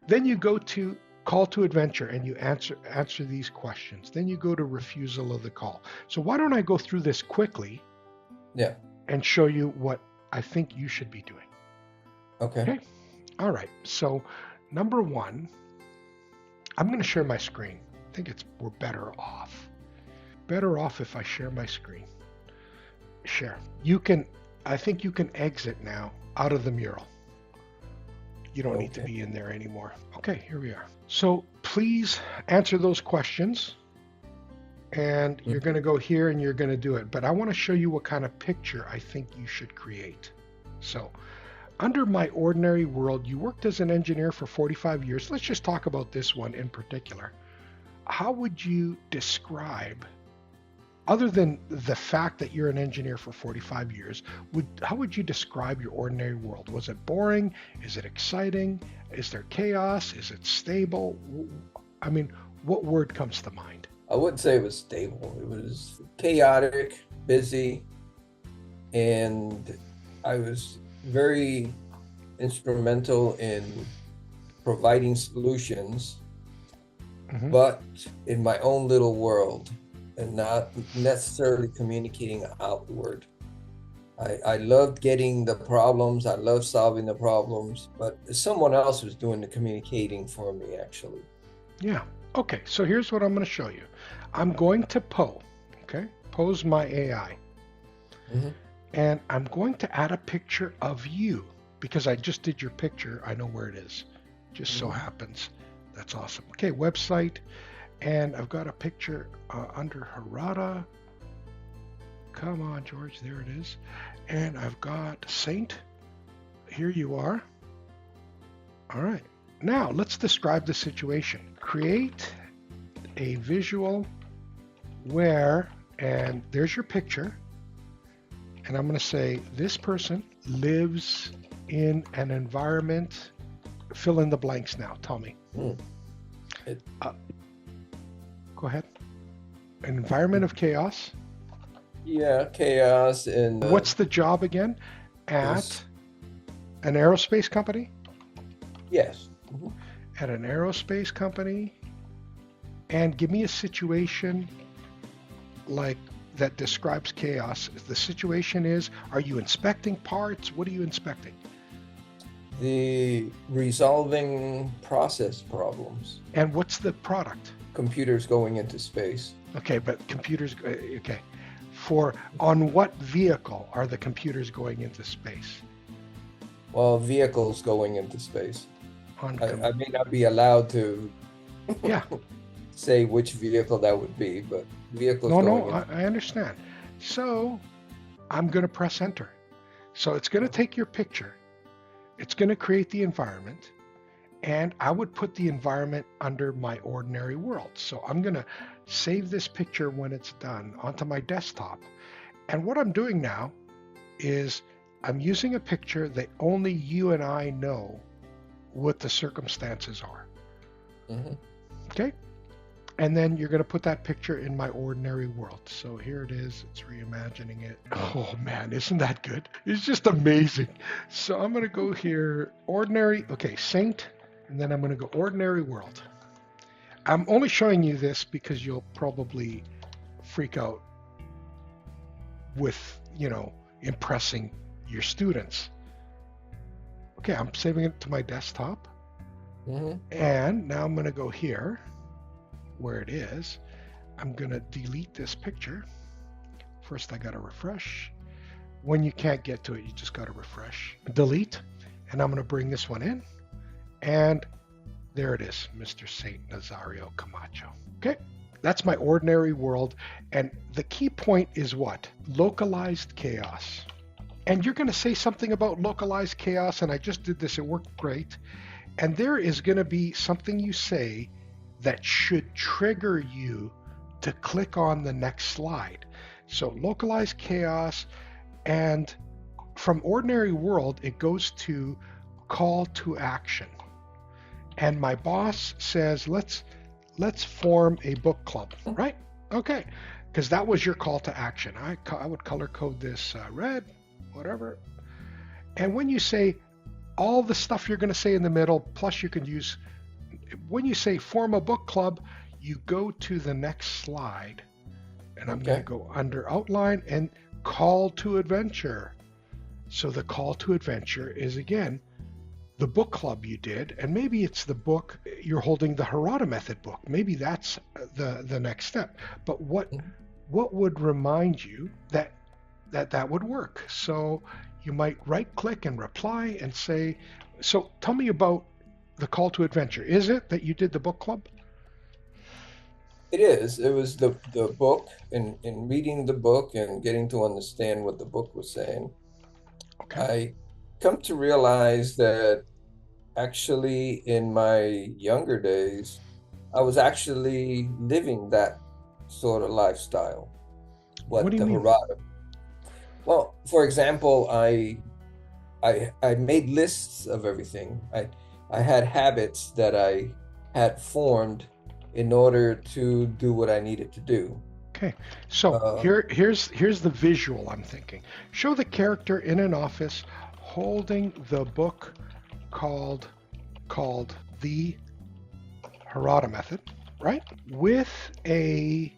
Then you go to call to adventure and you answer these questions. Then you go to refusal of the call. So why don't I go through this quickly Yeah. and show you what I think you should be doing. Okay. Okay. All right. So number one, I'm going to share my screen. I think we're better off. Better off if I share my screen. Share. I think you can exit now out of the mural. You don't need to Okay. be in there anymore. Okay, here we are. So please answer those questions. And you're Mhm. going to go here and you're going to do it. But I want to show you what kind of picture I think you should create. So, under my ordinary world, you worked as an engineer for 45 years. Let's just talk about this one in particular. How would you describe, other than the fact that you're an engineer for 45 years, how would you describe your ordinary world? Was it boring? Is it exciting? Is there chaos? Is it stable? I mean, what word comes to mind? I wouldn't say it was stable. It was chaotic, busy, and I was very instrumental in providing solutions, Hmm. but in my own little world and not necessarily communicating outward. I loved getting the problems, I loved solving the problems, but someone else was doing the communicating for me, actually. Yeah. Okay, so here's what I'm going to show you. I'm going to okay? Pose my AI. Hmm. And I'm going to add a picture of you because I just did your picture. I know where it is. Just so Hmm. happens. That's awesome. Okay, website. And I've got a picture under Harada. Come on, George. There it is. And I've got Saint. Here you are. All right. Now let's describe the situation. Create a visual where, and there's your picture. And I'm going to say this person lives in an environment. Fill in the blanks now. Tell me. Hmm. It, Uh, Go ahead. An environment of chaos. yeah, chaos and What's the job again? this, At an aerospace company. yes. Hmm. At an aerospace company. And give me a situation like that describes chaos. The situation is, are you inspecting parts? What are you inspecting? The resolving process problems, And what's the product? computers going into space. Okay, but computers, okay. For on what vehicle are the computers going into space? Well, vehicles going into space. On I may not be allowed to Yeah, say which vehicle that would be, but vehicles no, no, going into. I understand. So I'm going to press enter. So it's going to take your picture, it's going to create the environment, and I would put the environment under my ordinary world. So I'm going to save this picture when it's done onto my desktop. And what I'm doing now is I'm using a picture that only you and I know what the circumstances are. Hmm. Okay? And then you're going to put that picture in my ordinary world. So here it is. It's reimagining it. Oh man, isn't that good? It's just amazing. So I'm going to go here, ordinary. Okay, Saint. And then I'm going to go ordinary world. I'm only showing you this because you'll probably freak out with, impressing your students. Okay, I'm saving it to my desktop. Hmm. And now I'm going to go here where it is. I'm going to delete this picture. First, I got to refresh. When you can't get to it, you just got to refresh. Delete. And I'm going to bring this one in. And there it is, Mr. St. Nazario Camacho. Okay, that's my ordinary world. And the key point is what? Localized chaos. And you're going to say something about localized chaos, and I just did this, it worked great. And there is going to be something you say that should trigger you to click on the next slide. So localized chaos, and from ordinary world, it goes to call to action. And my boss says, let's form a book club, right? Okay, because that was your call to action. I would color code this red, whatever. And when you say all the stuff you're going to say in the middle, plus you can use, when you say form a book club, you go to the next slide, and I'm going to Okay. go under outline and call to adventure. So the call to adventure is, again, the book club you did, and maybe it's the book you're holding, the Harada method book. Maybe that's the next step. But what would remind you that would work? So you might right click and reply and say, so tell me about the call to adventure. Is it that you did the book club? It is. It was the book, and in reading the book and getting to understand what the book was saying, Okay. I come to realize that actually in my younger days, I was actually living that sort of lifestyle. What What do you the mean? Harada. Well, for example, I made lists of everything. I had habits that I had formed in order to do what I needed to do. Okay. So Uh, here's the visual I'm thinking. Show the character in an office holding the book called called the Harada method, right? With a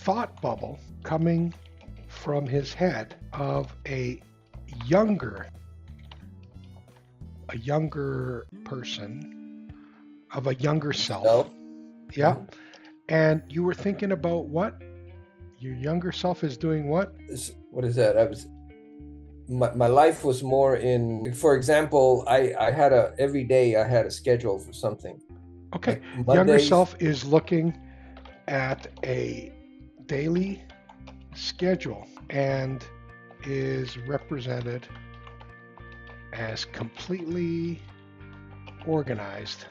thought bubble coming from his head of younger a younger person, of a younger self. Myself. Yeah. Mhm. And you were thinking about what? Your younger self is doing what? What is that? My life was more in, for example, I had a every day I had a schedule for something. Okay. Like Younger Mondays. self is looking at a daily schedule and is represented as completely organized.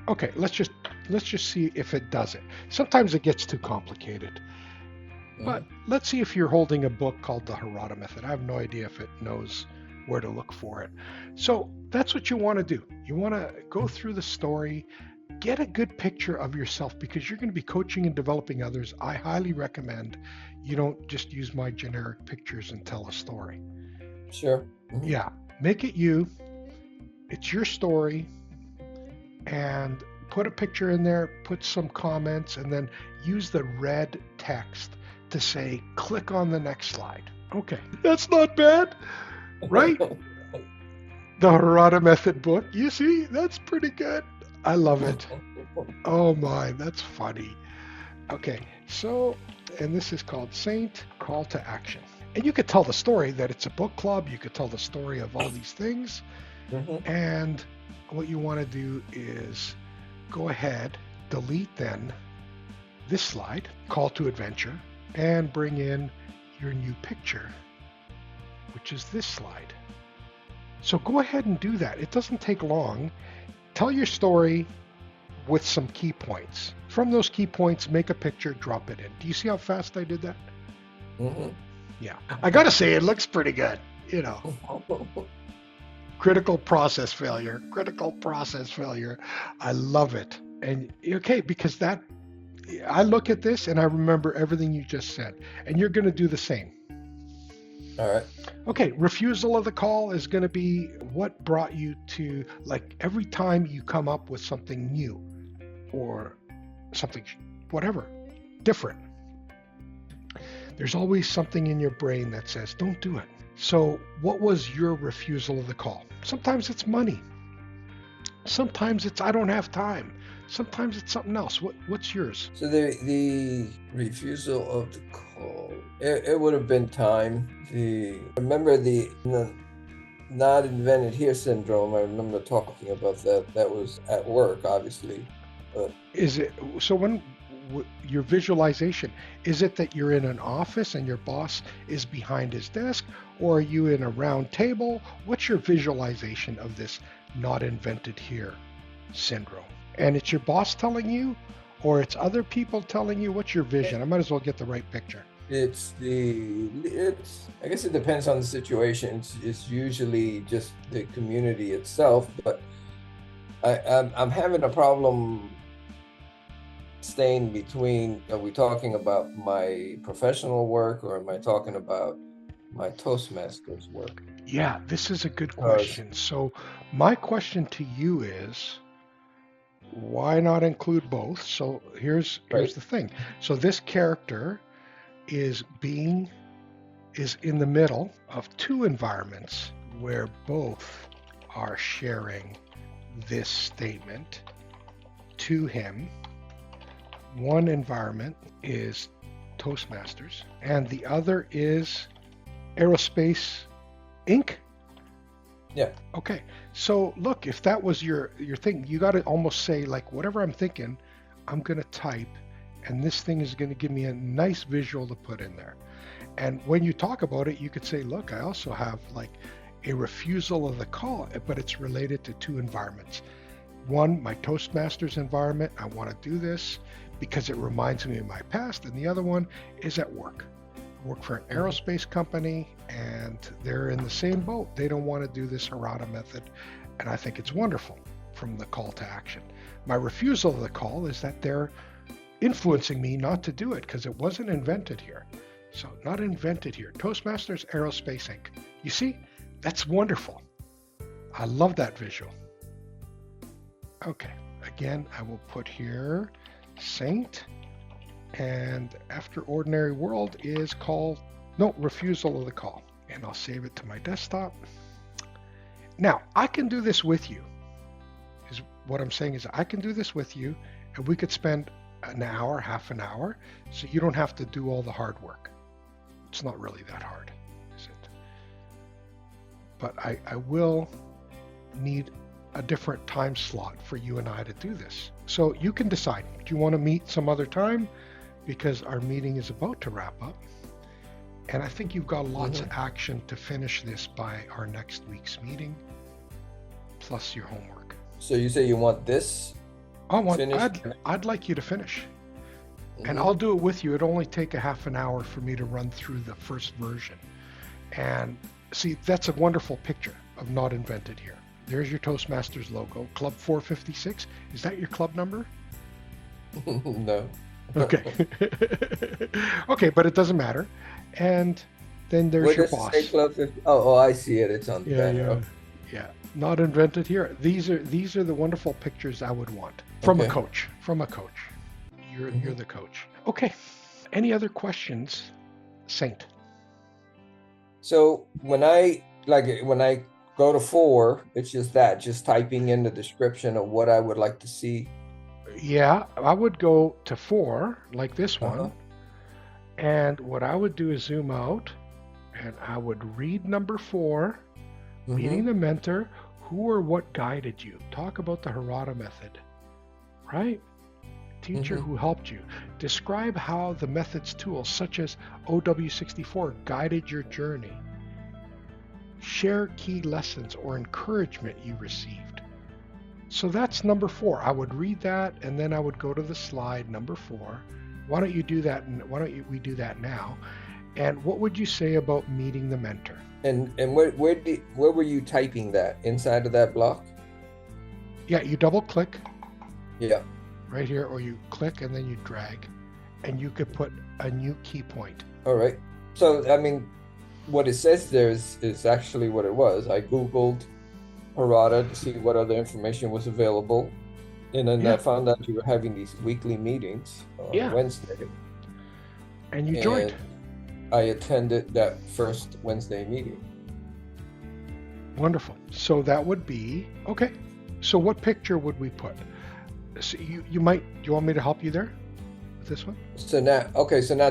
Okay, let's just see if it does it. Sometimes it gets too complicated. But Mhm. let's see if you're holding a book called the Harada Method. I have no idea if it knows where to look for it. So that's what you want to do. You want to go through the story, get a good picture of yourself because you're going to be coaching and developing others. I highly recommend you don't just use my generic pictures and tell a story. Sure. Mhm. Yeah, make it you. It's your story, and put a picture in there, put some comments, and then use the red text to say, click on the next slide. Okay, that's not bad, right? The Harada Method book. You see, that's pretty good. I love it. Oh my, that's funny. Okay, so, and this is called Saint Call to Action. And you could tell the story that it's a book club. You could tell the story of all these things. Mhm. And what you want to do is go ahead, delete then this slide, Call to Adventure, and bring in your new picture, which is this slide. So go ahead and do that. It doesn't take long. Tell your story with some key points. From those key points, make a picture, drop it in. Do you see how fast I did that? Mhm. Yeah. I got to say, it looks pretty good. You know, critical process failure, critical process failure. I love it. And okay, because that, I look at this and I remember everything you just said, and you're going to do the same. All right. Okay, refusal of the call is going to be what brought you to, like, every time you come up with something new or something, whatever, different, there's always something in your brain that says, don't do it. So, what was your refusal of the call? Sometimes it's money. Sometimes it's I don't have time. Sometimes it's something else. What's yours? So the refusal of the call, it would have been time. Remember the not invented here syndrome. I remember talking about that. That was at work, obviously, but Is it so when your visualization, is it that you're in an office and your boss is behind his desk, or are you in a round table? What's your visualization of this not invented here syndrome? And it's your boss telling you, or it's other people telling you? What's your vision? I might as well get the right picture. it's I guess it depends on the situation. It's usually just the community itself, but I'm having a problem staying between. Are we talking about my professional work or am I talking about my Toastmasters work? Yeah, this is a good Because question. So my question to you is, why not include both? So here's right. the thing. So this character is being is in the middle of two environments where both are sharing this statement to him. One environment is Toastmasters, and the other is Aerospace Inc. Yeah. Okay, so look, if that was your thing, you got to almost say like whatever I'm thinking, I'm gonna type, and this thing is gonna give me a nice visual to put in there. And when you talk about it, you could say, look, I also have like a refusal of the call, but it's related to two environments. One, my Toastmasters environment, I want to do this because it reminds me of my past. And the other one is at work. I work for an Mhm. aerospace company and they're in the same boat. They don't want to do this Harada method. And I think it's wonderful from the call to action. My refusal of the call is that they're influencing me not to do it because it wasn't invented here. So, not invented here. Toastmasters Aerospace Inc. You see, that's wonderful. I love that visual. Okay, again, I will put here Saint, and after Ordinary World is called, no, Refusal of the Call. And I'll save it to my desktop. Now, I can do this with you. Is what I'm saying is I can do this with you, and we could spend an hour, half an hour, so you don't have to do all the hard work. It's not really that hard, is it? But I will need a different time slot for you and I to do this. So you can decide, do you want to meet some other time? Because our meeting is about to wrap up. And I think you've got lots of action to finish this by our next week's meeting, plus your homework. So you say you want this finished? I'd like you to finish. And I'll do it with you. It'll only take a half an hour for me to run through the first version. And see, that's a wonderful picture of Not Invented here. There's your Toastmasters logo, Club 456. Is that your club number? No. Okay. Okay, but it doesn't matter. And then there's your boss. Say Club 50? Oh, I see it. It's on the banner. Yeah. Okay. Yeah. Not Invented here. These are the wonderful pictures I would want from a coach. From a coach. You're the coach. Okay. Any other questions, Saint? So when I go to 4, it's just typing in the description of what I would like to see. Yeah, I would go to 4, like this one. And what I would do is zoom out, and I would read number 4, meeting the mentor, who or what guided you. Talk about the Harada method, right? Teacher who helped you. Describe how the method's tools, such as OW64, guided your journey. Share key lessons or encouragement you received. So that's number 4. I would read that, and then I would go to the slide number 4. Why don't you do that? Why don't we do that now? And what would you say about meeting the mentor? And where were you typing that? Inside of that block? Yeah, you double click. Yeah. Right here, or you click and then you drag, and you could put a new key point. All right. So, I mean, what it says there is actually what it was. I Googled Harada to see what other information was available. And then I found out you were having these weekly meetings on Wednesday. And you joined. I attended that first Wednesday meeting. Wonderful. So that would be, okay. So what picture would we put? So you might, do you want me to help you there with this one? So now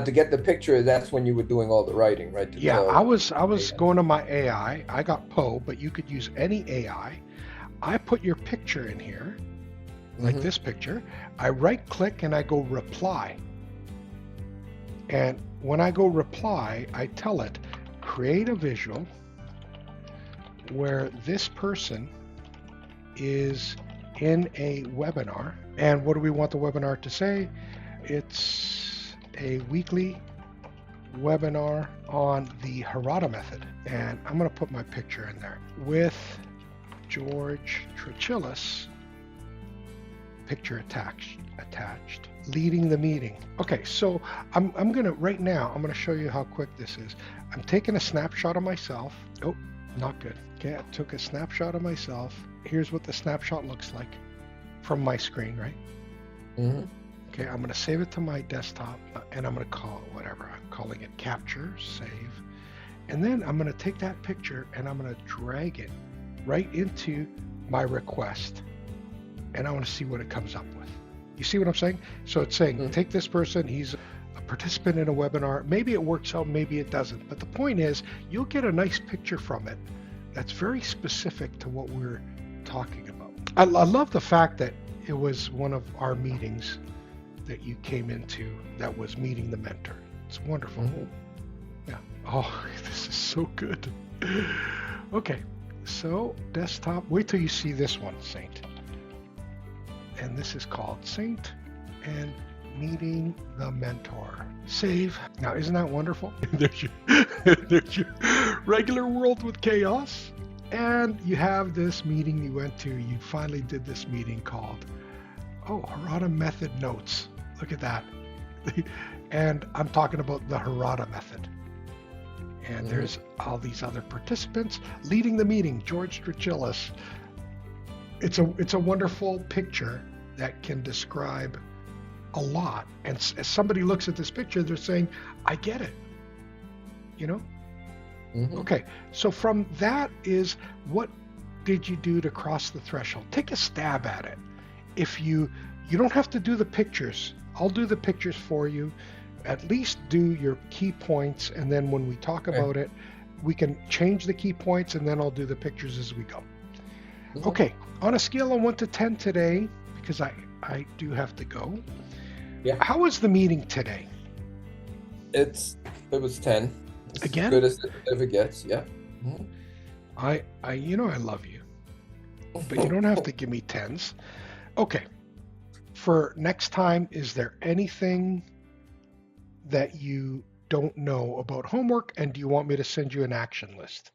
to get the picture, that's when you were doing all the writing, right? I was going to my AI. I got Poe, but you could use any AI. I put your picture in here, like this picture. I right click and I go reply. And when I go reply, I tell it, create a visual where this person is in a webinar. And what do we want the webinar to say? It's a weekly webinar on the Harada method. And I'm going to put my picture in there with George Trichillis, picture attached, leading the meeting. Okay, so I'm going to, right now, I'm going to show you how quick this is. I'm taking a snapshot of myself. Oh, Not good. Okay, I took a snapshot of myself. Here's what the snapshot looks like from my screen, right? Mm-hmm. Okay, I'm going to save it to my desktop and I'm going to call it whatever. I'm calling it capture, save. And then I'm going to take that picture and I'm going to drag it right into my request. And I want to see what it comes up with. You see what I'm saying? So it's saying, take this person, he's a participant in a webinar. Maybe it works out, maybe it doesn't. But the point is, you'll get a nice picture from it that's very specific to what we're talking about. I love the fact that it was one of our meetings that you came into that was meeting the mentor. It's wonderful. Mm-hmm. Yeah. Oh, this is so good. Okay, so desktop. Wait till you see this one, Saint. And this is called Saint and Meeting the Mentor. Save. Now, isn't that wonderful? there's your regular world with chaos. And you have this meeting you went to. You finally did this meeting called, Harada Method Notes. Look at that. And I'm talking about the Harada method. And there's all these other participants leading the meeting. George Strachilis. It's a wonderful picture that can describe a lot. And as somebody looks at this picture, they're saying, I get it. You know? Mm-hmm. Okay, so from that is, what did you do to cross the threshold? Take a stab at it. If you don't have to do the pictures. I'll do the pictures for you. At least do your key points, and then when we talk about it, we can change the key points, and then I'll do the pictures as we go. Mm-hmm. Okay, on a scale of 1 to 10 today, because I do have to go. Yeah. How was the meeting today? It was 10. It's Again? As good as it ever gets. Yeah. Mm-hmm. I I love you, but you don't have to give me 10s. Okay. For next time, is there anything that you don't know about homework, and do you want me to send you an action list?